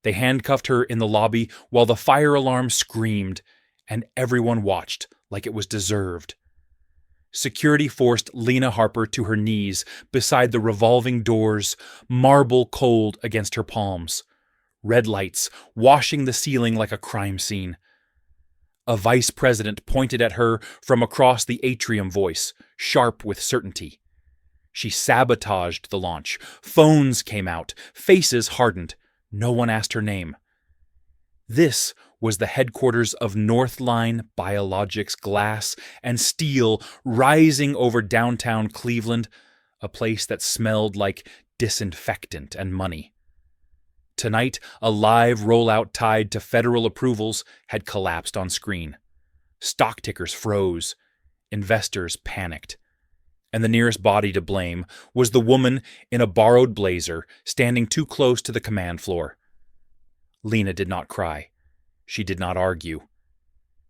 They handcuffed her in the lobby while the fire alarm screamed, and everyone watched like it was deserved. Security forced Lena Harper to her knees beside the revolving doors, marble cold against her palms, red lights washing the ceiling like a crime scene. A vice president pointed at her from across the atrium, voice sharp with certainty. She sabotaged the launch. Phones came out. Faces hardened. No one asked her name. This was the headquarters of Northline Biologics Glass and Steel, rising over downtown Cleveland, a place that smelled like disinfectant and money. Tonight, a live rollout tied to federal approvals had collapsed on screen. Stock tickers froze. Investors panicked. And the nearest body to blame was the woman in a borrowed blazer standing too close to the command floor. Lena did not cry. She did not argue.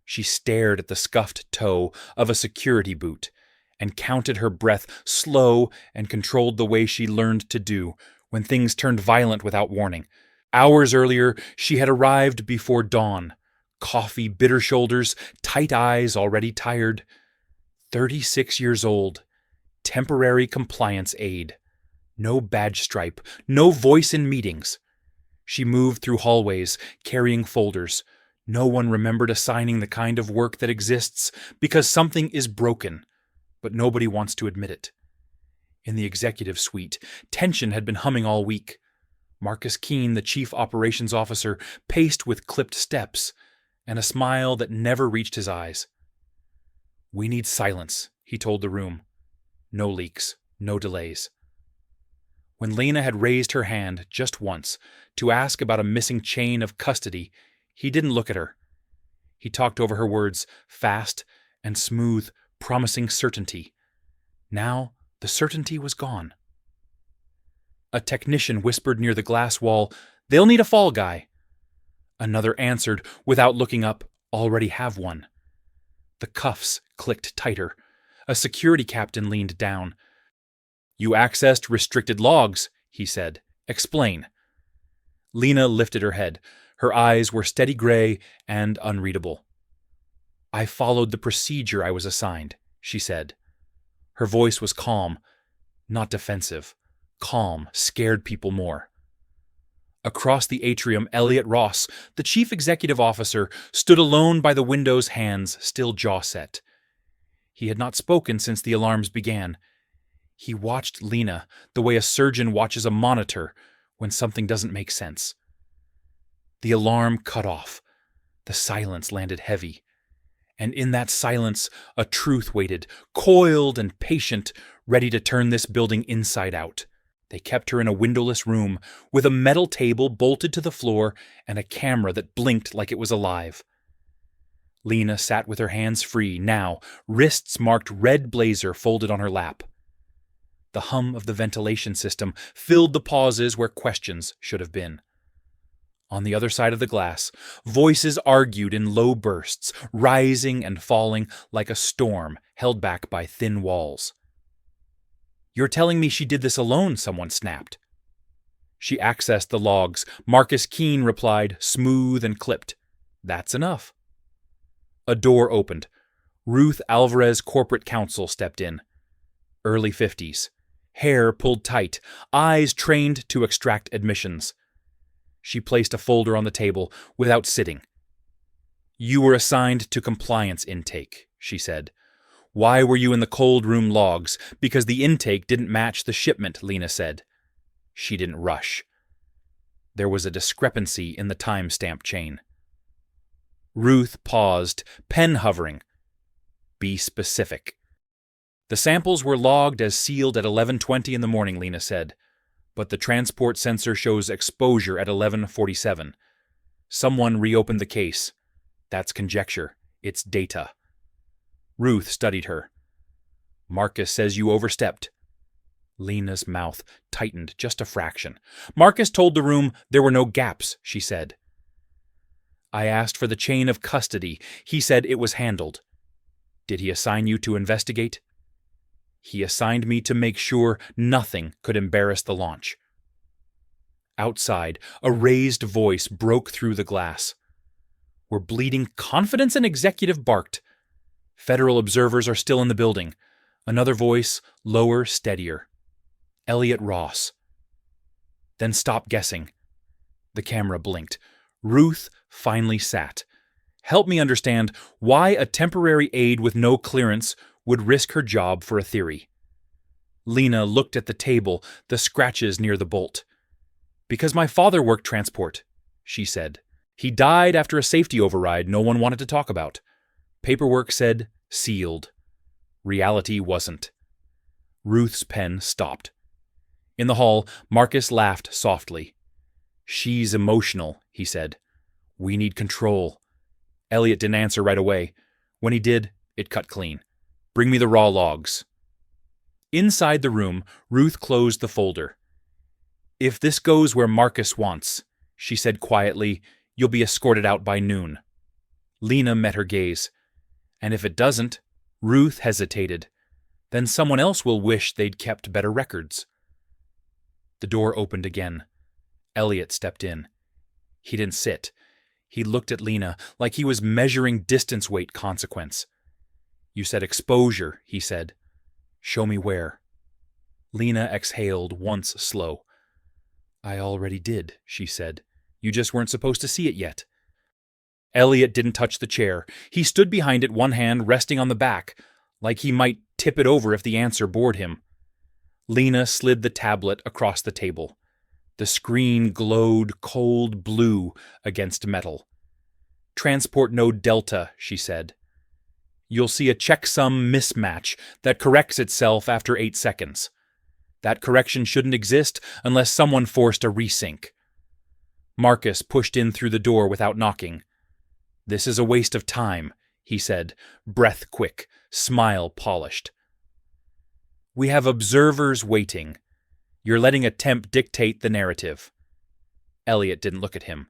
She stared at the scuffed toe of a security boot and counted her breath slow and controlled the way she learned to do when things turned violent without warning. Hours earlier, she had arrived before dawn. Coffee, bitter shoulders, tight eyes, already tired. 36 years old. Temporary compliance aide. No badge stripe. No voice in meetings. She moved through hallways, carrying folders. No one remembered assigning the kind of work that exists because something is broken, but nobody wants to admit it. In the executive suite, tension had been humming all week. Marcus Keene, the chief operations officer, paced with clipped steps and a smile that never reached his eyes. "We need silence," he told the room. No leaks, no delays. When Lena had raised her hand just once to ask about a missing chain of custody, he didn't look at her. He talked over her words, fast and smooth, promising certainty. Now the certainty was gone. A technician whispered near the glass wall, "They'll need a fall guy." Another answered, without looking up, "Already have one." The cuffs clicked tighter. A security captain leaned down. "You accessed restricted logs," he said. "Explain." Lena lifted her head. Her eyes were steady gray and unreadable. "I followed the procedure I was assigned," she said. Her voice was calm, not defensive. Calm scared people more. Across the atrium, Elliot Ross, the chief executive officer, stood alone by the window's hands still jaw-set. He had not spoken since the alarms began. He watched Lena the way a surgeon watches a monitor when something doesn't make sense. The alarm cut off. The silence landed heavy. And in that silence, a truth waited, coiled and patient, ready to turn this building inside out. They kept her in a windowless room with a metal table bolted to the floor and a camera that blinked like it was alive. Lena sat with her hands free, now, wrists marked red blazer folded on her lap. The hum of the ventilation system filled the pauses where questions should have been. On the other side of the glass, voices argued in low bursts, rising and falling like a storm held back by thin walls. "You're telling me she did this alone," someone snapped. She accessed the logs. Marcus Keene replied, smooth and clipped. "That's enough." A door opened. Ruth Alvarez, corporate counsel, stepped in. Early 50s. Hair pulled tight. Eyes trained to extract admissions. She placed a folder on the table without sitting. "You were assigned to compliance intake," she said. "Why were you in the cold room logs?" "Because the intake didn't match the shipment," Lena said. She didn't rush. There was a discrepancy in the timestamp chain. Ruth paused, pen hovering. "Be specific." "The samples were logged as sealed at 11:20 in the morning," Lena said. "But the transport sensor shows exposure at 11:47. Someone reopened the case. That's conjecture. It's data." Ruth studied her. "Marcus says you overstepped." Lena's mouth tightened just a fraction. "Marcus told the room there were no gaps," she said. "I asked for the chain of custody. He said it was handled." "Did he assign you to investigate?" "He assigned me to make sure nothing could embarrass the launch." Outside, a raised voice broke through the glass. "We're bleeding confidence," an executive barked. "Federal observers are still in the building." Another voice, lower, steadier. "Elliot Ross." "Then stop guessing." The camera blinked. Ruth finally sat. "Help me understand why a temporary aide with no clearance would risk her job for a theory." Lena looked at the table, the scratches near the bolt. "Because my father worked transport," she said. "He died after a safety override no one wanted to talk about. Paperwork said sealed. Reality wasn't." Ruth's pen stopped. In the hall, Marcus laughed softly. "She's emotional," he said. "We need control." Elliot didn't answer right away. When he did, it cut clean. "Bring me the raw logs." Inside the room, Ruth closed the folder. "If this goes where Marcus wants," she said quietly, "you'll be escorted out by noon." Lena met her gaze. "And if it doesn't?" Ruth hesitated. "Then someone else will wish they'd kept better records." The door opened again. Elliot stepped in. He didn't sit. He looked at Lena like he was measuring distance weight consequence. "You said exposure," he said. "Show me where." Lena exhaled once slow. "I already did," she said. "You just weren't supposed to see it yet." Elliot didn't touch the chair. He stood behind it, one hand resting on the back, like he might tip it over if the answer bored him. Lena slid the tablet across the table. The screen glowed cold blue against metal. "Transport node Delta," she said. "You'll see a checksum mismatch that corrects itself after 8 seconds. That correction shouldn't exist unless someone forced a resync." Marcus pushed in through the door without knocking. "This is a waste of time," he said, breath quick, smile polished. "We have observers waiting. You're letting a temp dictate the narrative." Elliot didn't look at him.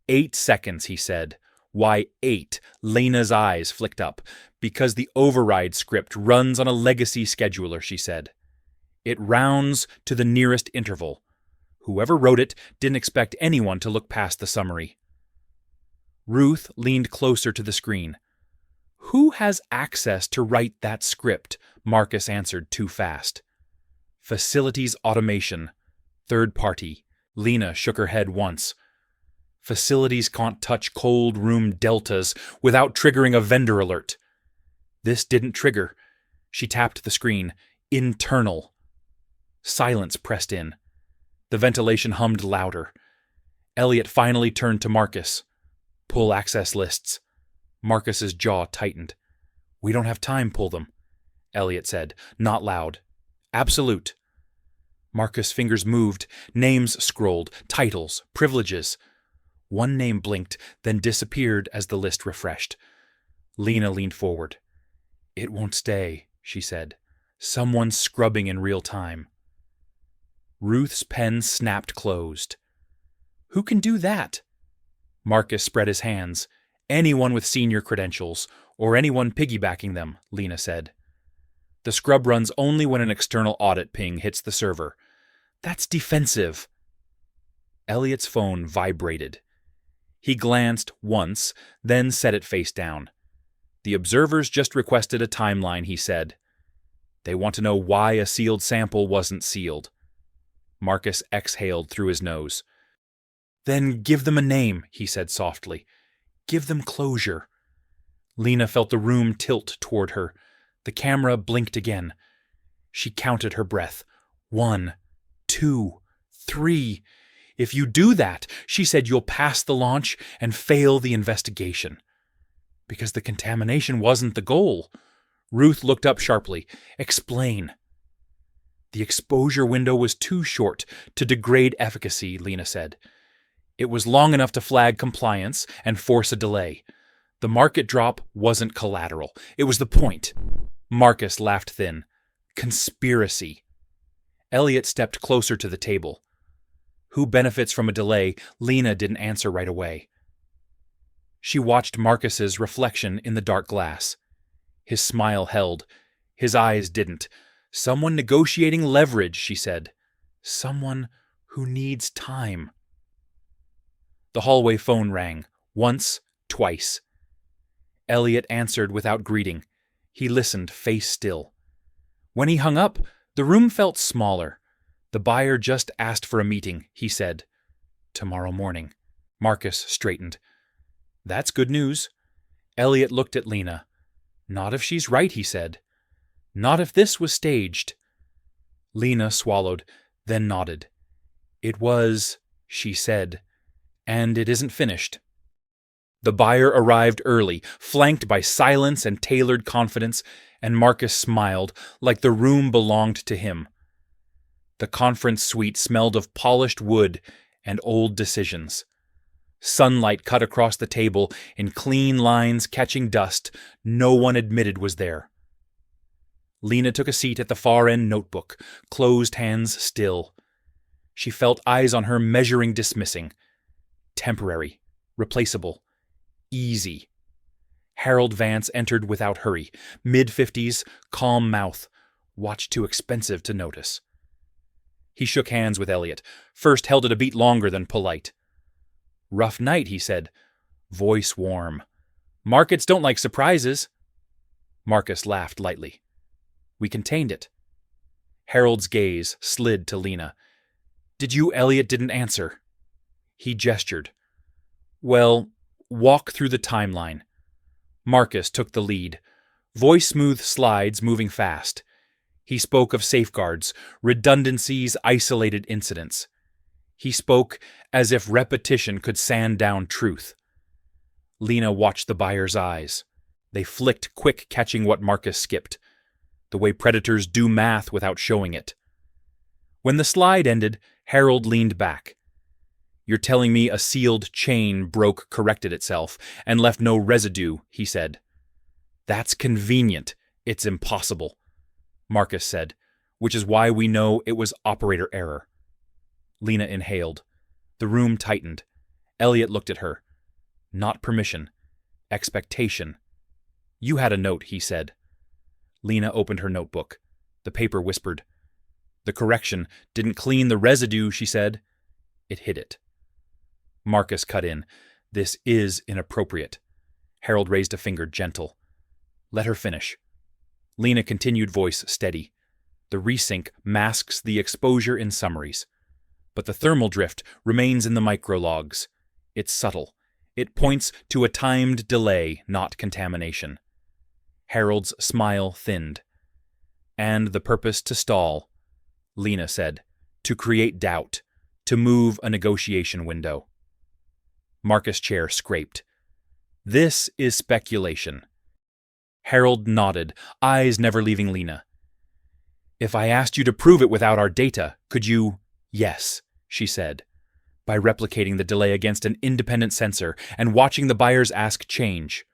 8 seconds, he said. "Why 8? Lena's eyes flicked up. "Because the override script runs on a legacy scheduler," she said. "It rounds to the nearest interval. Whoever wrote it didn't expect anyone to look past the summary." Ruth leaned closer to the screen. "Who has access to write that script?" Marcus answered too fast. "Facilities automation. Third party." Lena shook her head once. "Facilities can't touch cold room deltas without triggering a vendor alert." This didn't trigger. She tapped the screen. "Internal." Silence pressed in. The ventilation hummed louder. Elliot finally turned to Marcus. "Pull access lists." Marcus's jaw tightened. "We don't have time, pull them," Elliot said, not loud. "Absolute." Marcus' fingers moved. Names scrolled. Titles. Privileges. One name blinked, then disappeared as the list refreshed. Lena leaned forward. "It won't stay," she said. "Someone's scrubbing in real time." Ruth's pen snapped closed. "Who can do that?" Marcus spread his hands. "Anyone with senior credentials, or anyone piggybacking them," Lena said. "The scrub runs only when an external audit ping hits the server. That's defensive." Elliot's phone vibrated. He glanced once, then set it face down. "The observers just requested a timeline," he said. "They want to know why a sealed sample wasn't sealed." Marcus exhaled through his nose. "Then give them a name," he said softly. "Give them closure." Lena felt the room tilt toward her. The camera blinked again. She counted her breath. 1, 2, 3. "If you do that," she said, "you'll pass the launch and fail the investigation." Because the contamination wasn't the goal. Ruth looked up sharply. "Explain." "The exposure window was too short to degrade efficacy," Lena said. "It was long enough to flag compliance and force a delay. The market drop wasn't collateral. It was the point." Marcus laughed thin. "Conspiracy." Elliot stepped closer to the table. Who benefits from a delay? Lena didn't answer right away. She watched Marcus's reflection in the dark glass. His smile held. His eyes didn't. "Someone negotiating leverage," she said. "Someone who needs time. The hallway phone rang, once, twice. Elliot answered without greeting. He listened, face still. When he hung up, the room felt smaller. The buyer just asked for a meeting, he said. Tomorrow morning. Marcus straightened. That's good news. Elliot looked at Lena. Not if she's right, he said. Not if this was staged. Lena swallowed, then nodded. It was, she said, and it isn't finished. The buyer arrived early, flanked by silence and tailored confidence, and Marcus smiled, like the room belonged to him. The conference suite smelled of polished wood and old decisions. Sunlight cut across the table in clean lines catching dust no one admitted was there. Lena took a seat at the far-end notebook, closed hands still. She felt eyes on her measuring dismissing. Temporary, replaceable, easy. Harold Vance entered without hurry, mid-50s, calm mouth, watch too expensive to notice. He shook hands with Elliot, first held it a beat longer than polite. Rough night, he said, voice warm. Markets don't like surprises. Marcus laughed lightly. We contained it. Harold's gaze slid to Lena. Did you, Elliot, didn't answer? He gestured. Well, walk through the timeline. Marcus took the lead. Voice smooth slides moving fast. He spoke of safeguards, redundancies, isolated incidents. He spoke as if repetition could sand down truth. Lena watched the buyer's eyes. They flicked quick, catching what Marcus skipped. The way predators do math without showing it. When the slide ended, Harold leaned back. You're telling me a sealed chain corrected itself, and left no residue, he said. That's convenient. It's impossible, Marcus said, which is why we know it was operator error. Lena inhaled. The room tightened. Elliot looked at her. Not permission. Expectation. You had a note, he said. Lena opened her notebook. The paper whispered. The correction didn't clean the residue, she said. It hid it. Marcus cut in. This is inappropriate. Harold raised a finger, gentle. Let her finish. Lena continued, voice steady. The resync masks the exposure in summaries. But the thermal drift remains in the micrologs. It's subtle. It points to a timed delay, not contamination. Harold's smile thinned. And the purpose to stall, Lena said, to create doubt, to move a negotiation window. Marcus' chair scraped. This is speculation. Harold nodded, eyes never leaving Lena. If I asked you to prove it without our data, could you? Yes, she said, by replicating the delay against an independent sensor and watching the buyer's ask change.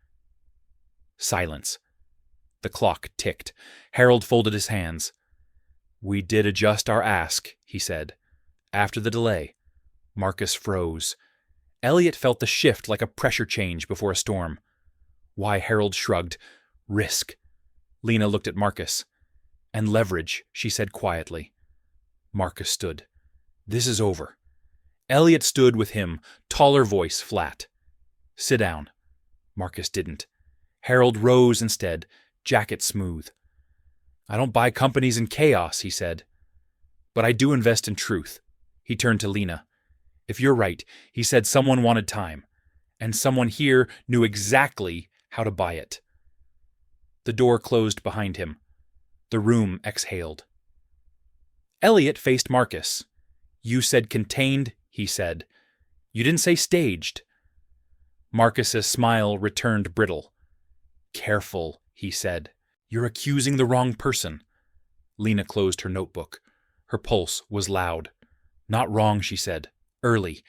Silence. The clock ticked. Harold folded his hands. We did adjust our ask, he said. After the delay. Marcus froze. Elliot felt the shift like a pressure change before a storm. Why, Harold shrugged. Risk. Lena looked at Marcus. And leverage, she said quietly. Marcus stood. This is over. Elliot stood with him, taller voice flat. Sit down. Marcus didn't. Harold rose instead, jacket smooth. I don't buy companies in chaos, he said. But I do invest in truth. He turned to Lena. If you're right, he said someone wanted time. And someone here knew exactly how to buy it. The door closed behind him. The room exhaled. Elliot faced Marcus. You said contained, he said. You didn't say staged. Marcus's smile returned brittle. Careful, he said. You're accusing the wrong person. Lena closed her notebook. Her pulse was loud. Not wrong, she said. Early.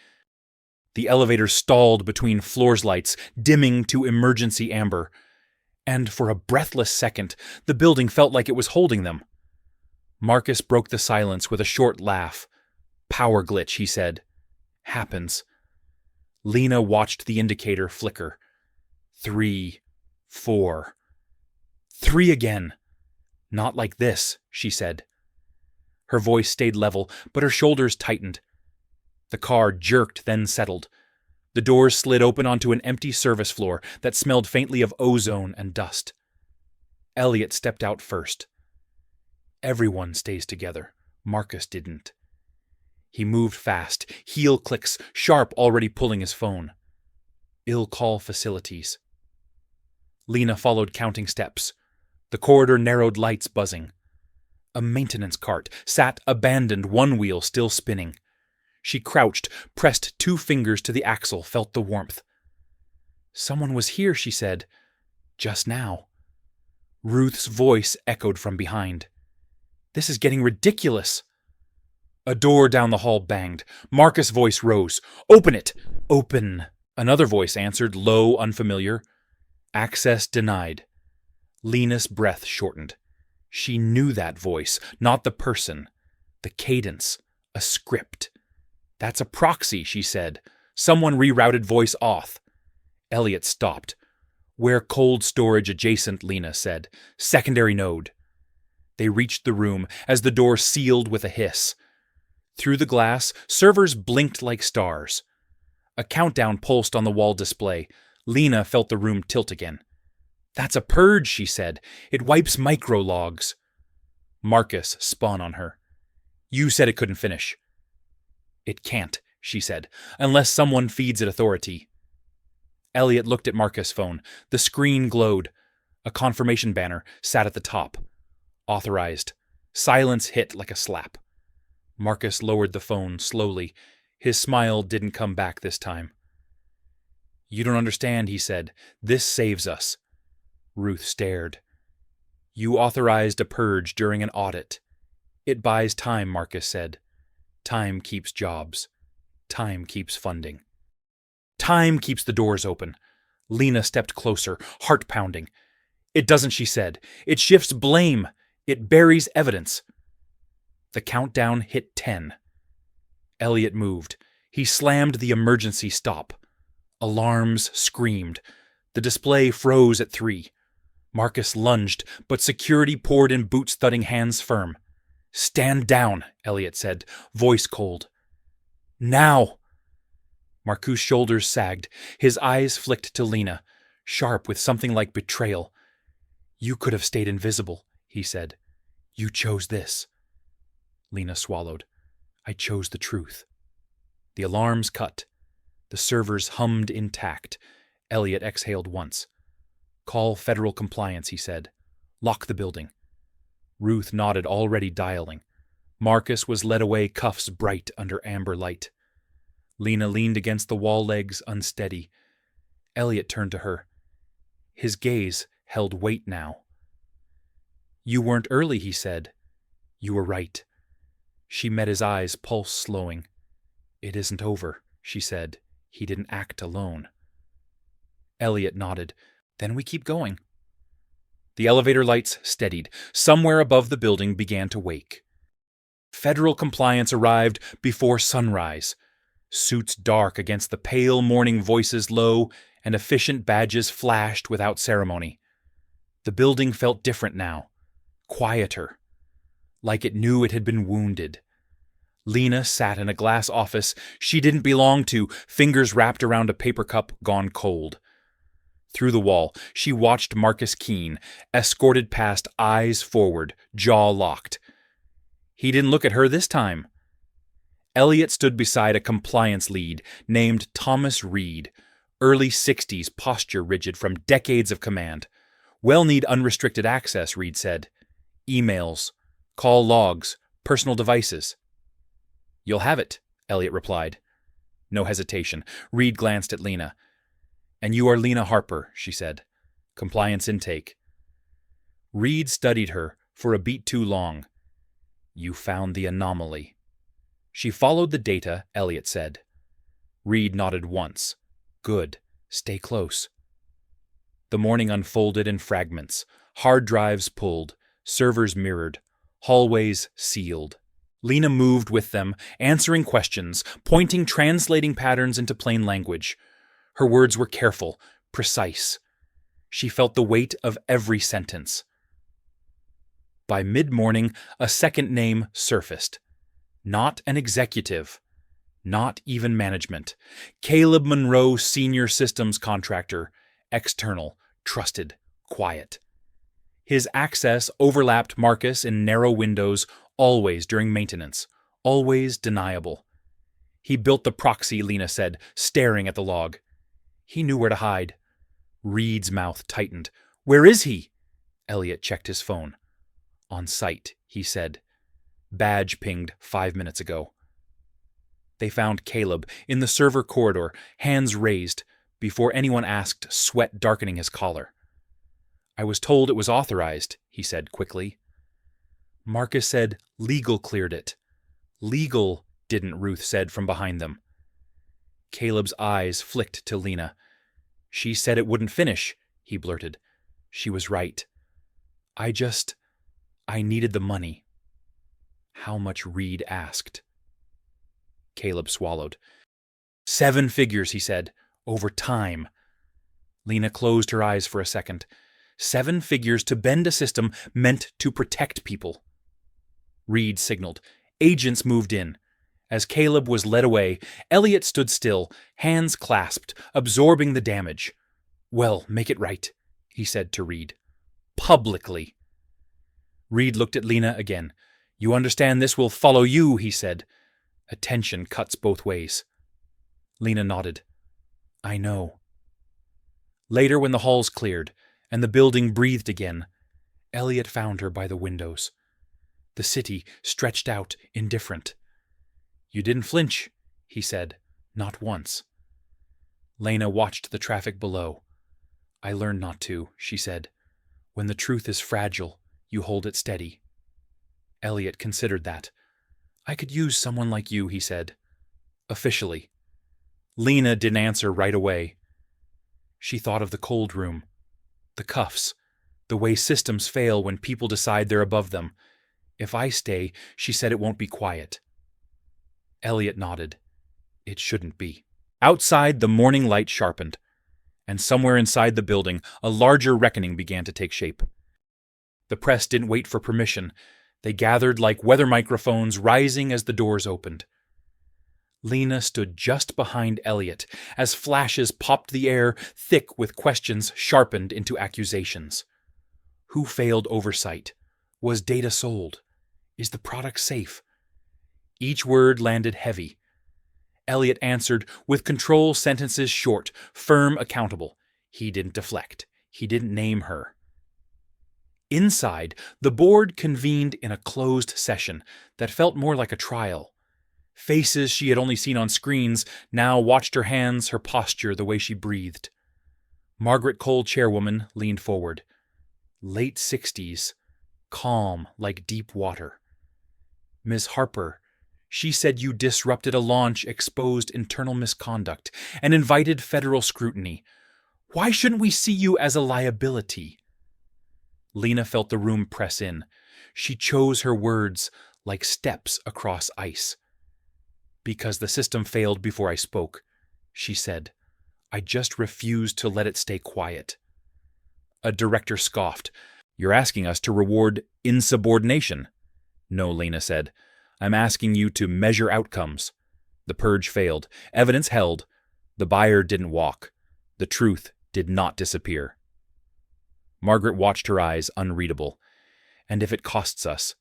The elevator stalled between floor's lights, dimming to emergency amber. And for a breathless second, the building felt like it was holding them. Marcus broke the silence with a short laugh. Power glitch, he said. Happens. Lena watched the indicator flicker. 3, 4. 3 again. Not like this, she said. Her voice stayed level, but her shoulders tightened. The car jerked, then settled. The doors slid open onto an empty service floor that smelled faintly of ozone and dust. Elliot stepped out first. Everyone stays together. Marcus didn't. He moved fast, heel clicks, Sharp already pulling his phone. Ill call facilities. Lena followed, counting steps. The corridor narrowed, lights buzzing. A maintenance cart sat abandoned, one wheel still spinning. She crouched, pressed 2 fingers to the axle, felt the warmth. Someone was here, she said. Just now. Ruth's voice echoed from behind. This is getting ridiculous. A door down the hall banged. Marcus' voice rose. Open it! Open! Another voice answered, low, unfamiliar. Access denied. Lena's breath shortened. She knew that voice, not the person. The cadence. A script. That's a proxy, she said. Someone rerouted voice auth. Elliot stopped. Where cold storage adjacent, Lena said. Secondary node. They reached the room as the door sealed with a hiss. Through the glass, servers blinked like stars. A countdown pulsed on the wall display. Lena felt the room tilt again. That's a purge, she said. It wipes micrologs. Marcus spun on her. You said it couldn't finish. It can't, she said, unless someone feeds it authority. Elliot looked at Marcus' phone. The screen glowed. A confirmation banner sat at the top. Authorized. Silence hit like a slap. Marcus lowered the phone slowly. His smile didn't come back this time. You don't understand, he said. This saves us. Ruth stared. You authorized a purge during an audit. It buys time, Marcus said. Time keeps jobs. Time keeps funding. Time keeps the doors open. Lena stepped closer, heart pounding. It doesn't, she said. It shifts blame. It buries evidence. The countdown hit 10. Elliot moved. He slammed the emergency stop. Alarms screamed. The display froze at 3. Marcus lunged, but security poured in boots-thudding hands firm. Stand down, Elliot said, voice cold. Now! Marcus' shoulders sagged. His eyes flicked to Lena, sharp with something like betrayal. You could have stayed invisible, he said. You chose this. Lena swallowed. I chose the truth. The alarms cut. The servers hummed intact. Elliot exhaled once. Call federal compliance, he said. Lock the building. Ruth nodded, already dialing. Marcus was led away, cuffs bright under amber light. Lena leaned against the wall legs, unsteady. Elliot turned to her. His gaze held weight now. You weren't early, he said. You were right. She met his eyes, pulse slowing. It isn't over, she said. He didn't act alone. Elliot nodded. Then we keep going. The elevator lights steadied. Somewhere above the building began to wake. Federal compliance arrived before sunrise. Suits dark against the pale morning, voices low, and efficient badges flashed without ceremony. The building felt different now. Quieter. Like it knew it had been wounded. Lena sat in a glass office she didn't belong to, fingers wrapped around a paper cup gone cold. Through the wall, she watched Marcus Keene, escorted past, eyes forward, jaw locked. He didn't look at her this time. Elliot stood beside a compliance lead named Thomas Reed, early 60s, posture rigid from decades of command. We'll need unrestricted access, Reed said. Emails, call logs, personal devices. You'll have it, Elliot replied. No hesitation. Reed glanced at Lena. And you are Lena Harper, she said. Compliance intake. Reed studied her for a beat too long. You found the anomaly. She followed the data, Elliot said. Reed nodded once. Good. Stay close. The morning unfolded in fragments. Hard drives pulled. Servers mirrored. Hallways sealed. Lena moved with them, answering questions, pointing, translating patterns into plain language. Her words were careful, precise. She felt the weight of every sentence. By mid-morning, a second name surfaced. Not an executive. Not even management. Caleb Monroe, senior systems contractor. External, trusted, quiet. His access overlapped Marcus in narrow windows, always during maintenance, always deniable. He built the proxy, Lena said, staring at the log. He knew where to hide. Reed's mouth tightened. Where is he? Elliot checked his phone. On site, he said. Badge pinged 5 minutes ago. They found Caleb in the server corridor, hands raised, before anyone asked, sweat darkening his collar. I was told it was authorized, he said quickly. Marcus said legal cleared it. Legal, didn't, Ruth said from behind them. Caleb's eyes flicked to Lena. She said it wouldn't finish, he blurted. She was right. I needed the money. How much Reed asked. Caleb swallowed. 7 figures, he said, over time. Lena closed her eyes for a second. 7 figures to bend a system meant to protect people. Reed signaled. Agents moved in. As Caleb was led away, Elliot stood still, hands clasped, absorbing the damage. Well, make it right, he said to Reed. Publicly. Reed looked at Lena again. You understand this will follow you, he said. Attention cuts both ways. Lena nodded. I know. Later, when the halls cleared, and the building breathed again, Elliot found her by the windows. The city stretched out, indifferent. You didn't flinch, he said, not once. Lena watched the traffic below. I learned not to, she said. When the truth is fragile, you hold it steady. Elliot considered that. I could use someone like you, he said. Officially. Lena didn't answer right away. She thought of the cold room, the cuffs, the way systems fail when people decide they're above them. If I stay, she said it won't be quiet. Elliot nodded. It shouldn't be. Outside, the morning light sharpened, and somewhere inside the building, a larger reckoning began to take shape. The press didn't wait for permission. They gathered like weather microphones, rising as the doors opened. Lena stood just behind Elliot as flashes popped the air, thick with questions sharpened into accusations. Who failed oversight? Was data sold? Is the product safe? Each word landed heavy. Elliot answered with control sentences short, firm, accountable. He didn't deflect. He didn't name her. Inside, the board convened in a closed session that felt more like a trial. Faces she had only seen on screens now watched her hands, her posture, the way she breathed. Margaret Cole, chairwoman, leaned forward. Late 60s, calm like deep water. Ms. Harper, she said you disrupted a launch, exposed internal misconduct, and invited federal scrutiny. Why shouldn't we see you as a liability? Lena felt the room press in. She chose her words like steps across ice. Because the system failed before I spoke, she said. I just refused to let it stay quiet. A director scoffed. You're asking us to reward insubordination. No, Lena said. I'm asking you to measure outcomes. The purge failed. Evidence held. The buyer didn't walk. The truth did not disappear. Margaret watched her eyes, unreadable. And if it costs us?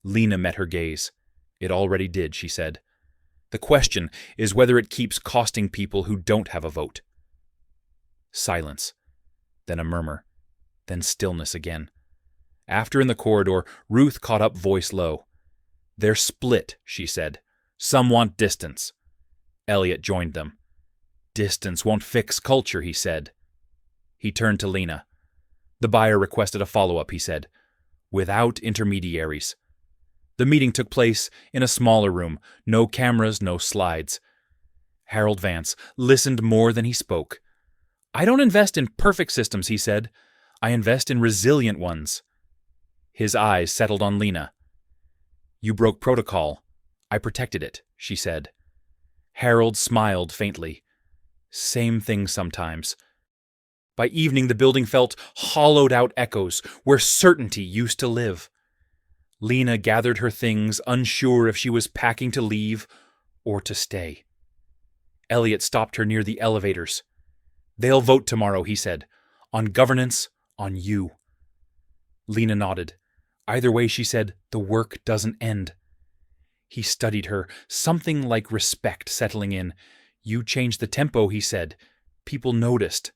Lena met her gaze. It already did, she said. The question is whether it keeps costing people who don't have a vote. Silence. Then a murmur. Then stillness again. After in the corridor, Ruth caught up, voice low. They're split, she said. Some want distance. Elliot joined them. Distance won't fix culture, he said. He turned to Lena. The buyer requested a follow-up, he said. Without intermediaries. The meeting took place in a smaller room. No cameras, no slides. Harold Vance listened more than he spoke. I don't invest in perfect systems, he said. I invest in resilient ones. His eyes settled on Lena. You broke protocol. I protected it, she said. Harold smiled faintly. Same thing sometimes. By evening, the building felt hollowed-out echoes where certainty used to live. Lena gathered her things, unsure if she was packing to leave or to stay. Elliot stopped her near the elevators. "They'll vote tomorrow," he said. "On governance, on you." Lena nodded. "Either way," she said, "the work doesn't end." He studied her, something like respect settling in. "You changed the tempo," he said. "People noticed."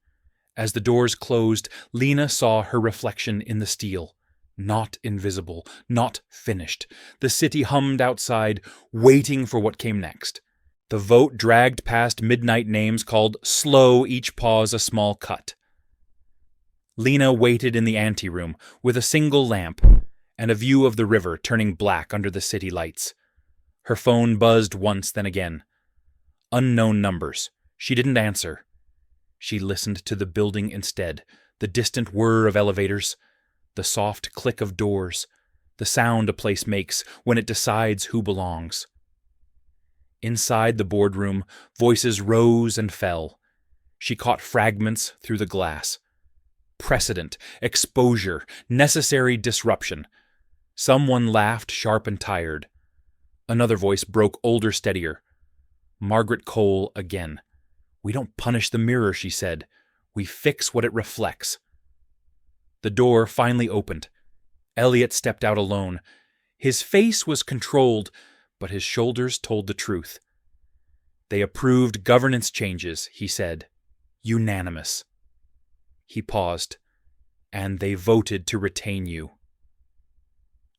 As the doors closed, Lena saw her reflection in the steel. Not invisible, not finished. The city hummed outside, waiting for what came next. The vote dragged past midnight names called slow, each pause a small cut. Lena waited in the anteroom with a single lamp and a view of the river turning black under the city lights. Her phone buzzed once, then again. Unknown numbers. She didn't answer. She listened to the building instead, the distant whir of elevators, the soft click of doors, the sound a place makes when it decides who belongs. Inside the boardroom, voices rose and fell. She caught fragments through the glass. Precedent, exposure, necessary disruption. Someone laughed sharp and tired. Another voice broke older, steadier. Margaret Cole again. "We don't punish the mirror," she said. "We fix what it reflects." The door finally opened. Elliot stepped out alone. His face was controlled, but his shoulders told the truth. "They approved governance changes," he said. "Unanimous." He paused. "And they voted to retain you."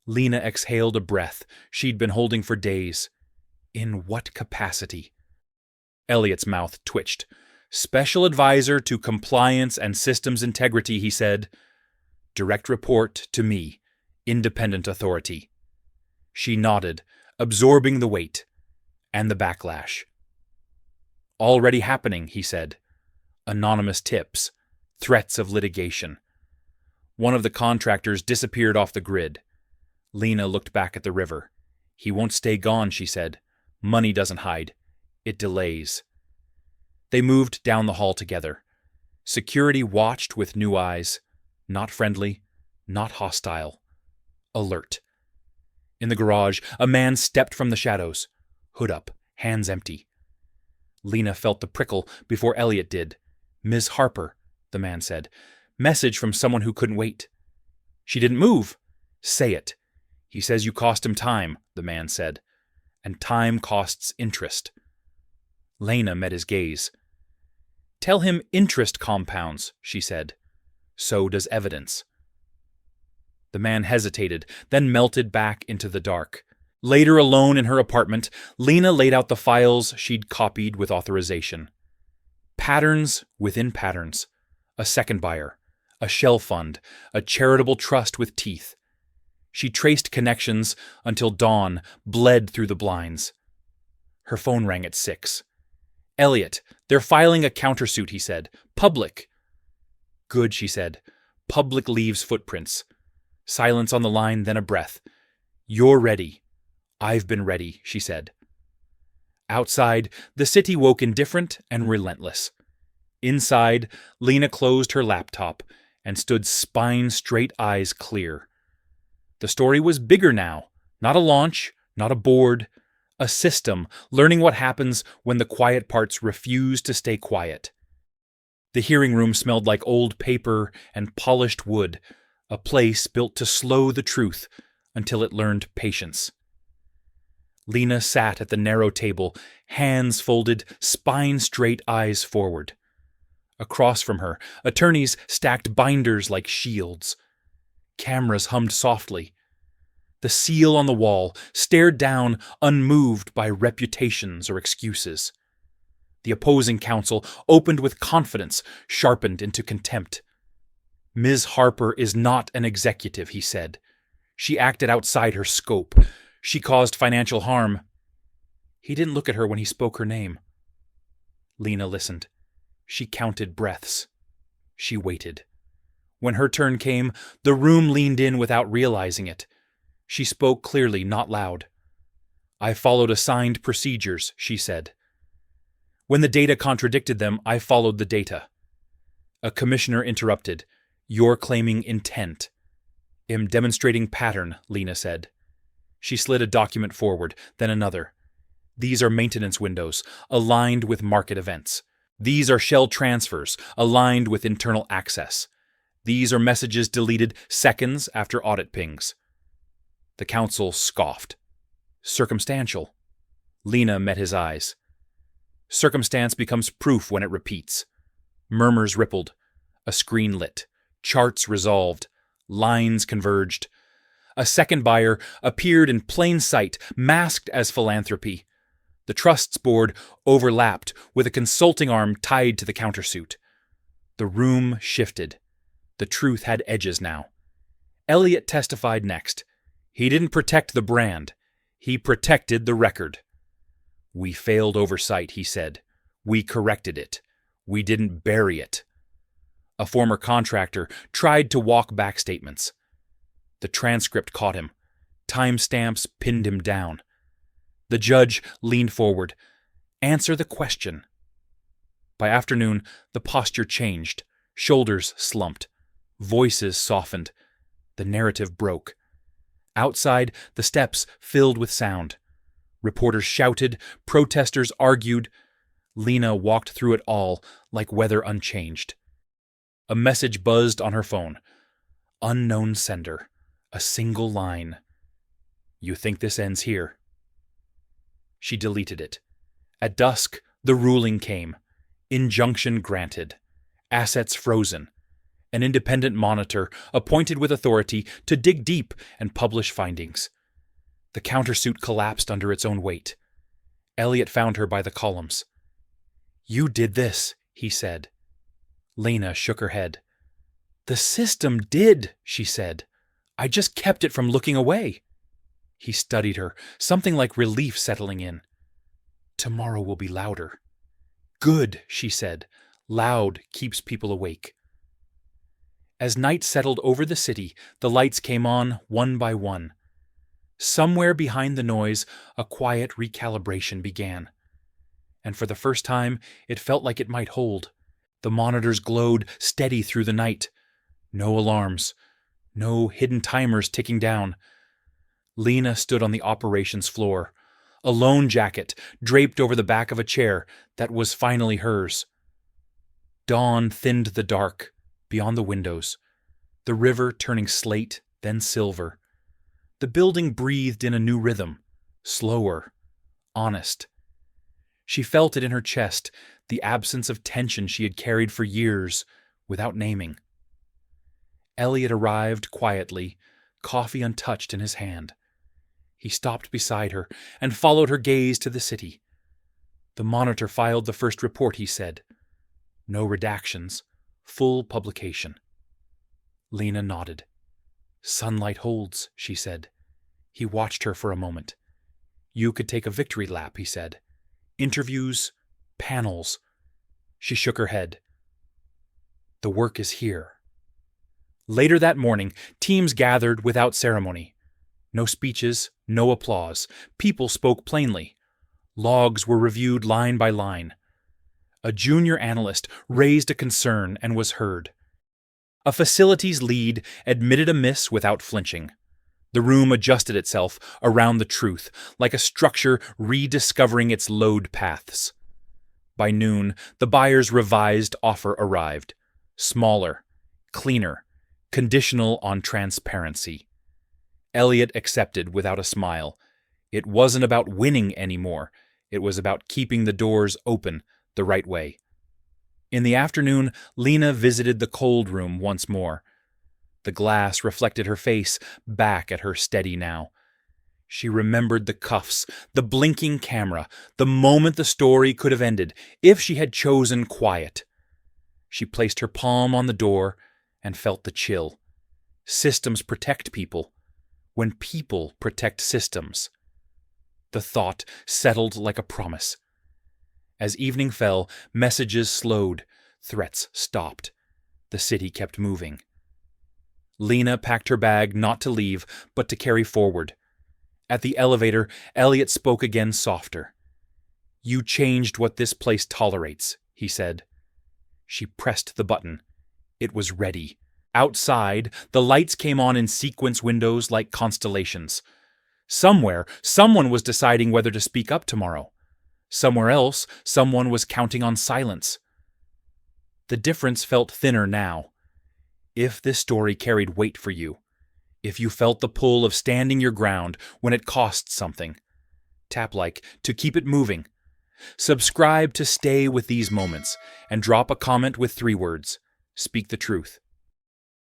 Lena exhaled a breath she'd been holding for days. In what capacity? Elliot's mouth twitched. "Special advisor to compliance and systems integrity," he said. "Direct report to me, independent authority." She nodded, absorbing the weight and the backlash. "Already happening," he said. "Anonymous tips, threats of litigation." One of the contractors disappeared off the grid. Lena looked back at the river. "He won't stay gone," she said. "Money doesn't hide. It delays." They moved down the hall together. Security watched with new eyes, not friendly, not hostile, alert. In the garage, a man stepped from the shadows, hood up, hands empty. Lena felt the prickle before Elliot did. "Ms. Harper," the man said. "Message from someone who couldn't wait." She didn't move. "Say it." "He says you cost him time," the man said. "And time costs interest." Lena met his gaze. "Tell him interest compounds," she said. "So does evidence." The man hesitated, then melted back into the dark. Later, alone in her apartment, Lena laid out the files she'd copied with authorization. Patterns within patterns. A second buyer. A shell fund. A charitable trust with teeth. She traced connections until dawn bled through the blinds. Her phone rang at 6. "Elliot, they're filing a countersuit," he said. "Public." "Good," she said. "Public leaves footprints." Silence on the line, then a breath. "You're ready." "I've been ready," she said. Outside, the city woke indifferent and relentless. Inside, Lena closed her laptop and stood spine-straight, eyes clear. The story was bigger now. Not a launch, not a board. A system, learning what happens when the quiet parts refuse to stay quiet. The hearing room smelled like old paper and polished wood, a place built to slow the truth until it learned patience. Lena sat at the narrow table, hands folded, spine-straight, eyes forward. Across from her, attorneys stacked binders like shields. Cameras hummed softly. The seal on the wall stared down, unmoved by reputations or excuses. The opposing counsel opened with confidence, sharpened into contempt. "Ms. Harper is not an executive," he said. "She acted outside her scope. She caused financial harm." He didn't look at her when he spoke her name. Lena listened. She counted breaths. She waited. When her turn came, the room leaned in without realizing it. She spoke clearly, not loud. "I followed assigned procedures," she said. "When the data contradicted them, I followed the data." A commissioner interrupted. "You're claiming intent." "Am demonstrating pattern," Lena said. She slid a document forward, then another. These are maintenance windows, aligned with market events. These are shell transfers, aligned with internal access. These are messages deleted seconds after audit pings. The counsel scoffed. Circumstantial. Lena met his eyes. Circumstance becomes proof when it repeats. Murmurs rippled. A screen lit. Charts resolved. Lines converged. A second buyer appeared in plain sight, masked as philanthropy. The trust's board overlapped with a consulting arm tied to the countersuit. The room shifted. The truth had edges now. Elliot testified next. He didn't protect the brand. He protected the record. We failed oversight, he said. We corrected it. We didn't bury it. A former contractor tried to walk back statements. The transcript caught him. Timestamps pinned him down. The judge leaned forward. Answer the question. By afternoon, the posture changed. Shoulders slumped. Voices softened. The narrative broke. Outside, the steps filled with sound. Reporters shouted. Protesters argued. Lena walked through it all like weather unchanged. A message buzzed on her phone. Unknown sender. A single line. You think this ends here? She deleted it. At dusk, the ruling came. Injunction granted. Assets frozen. An independent monitor appointed with authority to dig deep and publish findings. The countersuit collapsed under its own weight. Elliot found her by the columns. You did this, he said. Lena shook her head. The system did, she said. I just kept it from looking away. He studied her, something like relief settling in. Tomorrow will be louder. Good, she said. Loud keeps people awake. As night settled over the city, the lights came on one by one. Somewhere behind the noise, a quiet recalibration began. And for the first time, it felt like it might hold. The monitors glowed steady through the night. No alarms. No hidden timers ticking down. Lena stood on the operations floor, a lone jacket draped over the back of a chair that was finally hers. Dawn thinned the dark beyond the windows, the river turning slate, then silver. The building breathed in a new rhythm, slower, honest. She felt it in her chest, the absence of tension she had carried for years without naming. Elliot arrived quietly, coffee untouched in his hand. He stopped beside her and followed her gaze to the city. The monitor filed the first report, he said. No redactions, full publication. Lena nodded. Sunlight holds, she said. He watched her for a moment. You could take a victory lap, he said. Interviews, panels. She shook her head. The work is here. Later that morning, teams gathered without ceremony. No speeches, no applause. People spoke plainly. Logs were reviewed line by line. A junior analyst raised a concern and was heard. A facilities lead admitted a miss without flinching. The room adjusted itself around the truth, like a structure rediscovering its load paths. By noon, the buyer's revised offer arrived. Smaller, cleaner, conditional on transparency. Elliot accepted without a smile. It wasn't about winning anymore. It was about keeping the doors open the right way. In the afternoon, Lena visited the cold room once more. The glass reflected her face back at her steady now. She remembered the cuffs, the blinking camera, the moment the story could have ended if she had chosen quiet. She placed her palm on the door and felt the chill. Systems protect people. When people protect systems. The thought settled like a promise. As evening fell, messages slowed, threats stopped. The city kept moving. Lena packed her bag not to leave, but to carry forward. At the elevator, Elliot spoke again softer. You changed what this place tolerates, he said. She pressed the button. It was ready. Outside, the lights came on in sequence windows like constellations. Somewhere, someone was deciding whether to speak up tomorrow. Somewhere else, someone was counting on silence. The difference felt thinner now. If this story carried weight for you, if you felt the pull of standing your ground when it costs something, tap like to keep it moving. Subscribe to stay with these moments, and drop a comment with 3 words. Speak the truth.